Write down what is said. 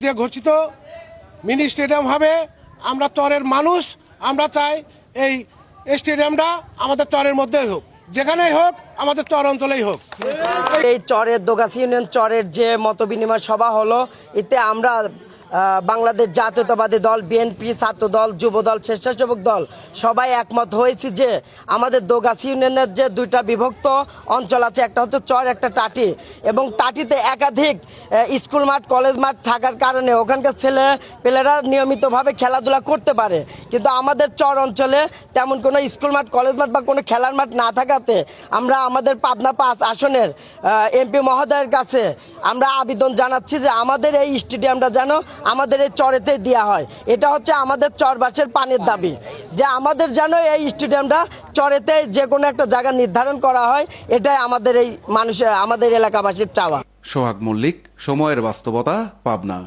যে ঘোষিত mini stadium হবে, আমরা চরের মানুষ, আমরা চাই এই স্টেডিয়ামটা আমাদের চরের মধ্যেই হোক, যেখানেই হোক, আমাদের চর অঞ্চলেই হোক। এই চরের দোগাছি ইউনিয়ন চরের যে মতবিনিময় সভা হলো, এতে আমরা বাংলাদেশ জাতীয়তাবাদী দল, বিএনপি, ছাত্র দল, যুব দল, স্বেচ্ছাসেবক দল সবাই একমত হয়েছে যে আমাদের দোগাছি ইউনিয়নের যে দুইটা বিভক্ত অঞ্চল আছে, একটা হচ্ছে চর, একটা টাটি, এবং টাটিতে একাধিক স্কুল মাঠ, কলেজ মাঠ থাকার কারণে ওখানকার ছেলেপেলেরা নিয়মিতভাবে খেলাধুলা করতে পারে, কিন্তু আমাদের চর অঞ্চলে তেমন কোনো স্কুল মাঠ, কলেজ মাঠ বা কোনো খেলার মাঠ না থাকাতে আমরা আমাদের পাবনা 5 আসনের এমপি মহোদয়ের কাছে আমরা আবেদন জানাচ্ছি যে আমাদের এই স্টেডিয়ামটা যেন আমাদের এই চরেতে দেওয়া হয়। এটা হচ্ছে আমাদের চরবাসের পানির দাবি, যে আমাদের যেন এই স্টেডিয়ামটা চরেতে যে কোনো একটা জায়গা নির্ধারণ করা হয়। এটাই আমাদের এই আমাদের এলাকাবাসীর চাওয়া। সোহাগ মল্লিক, সময়ের বাস্তবতা, পাবনা।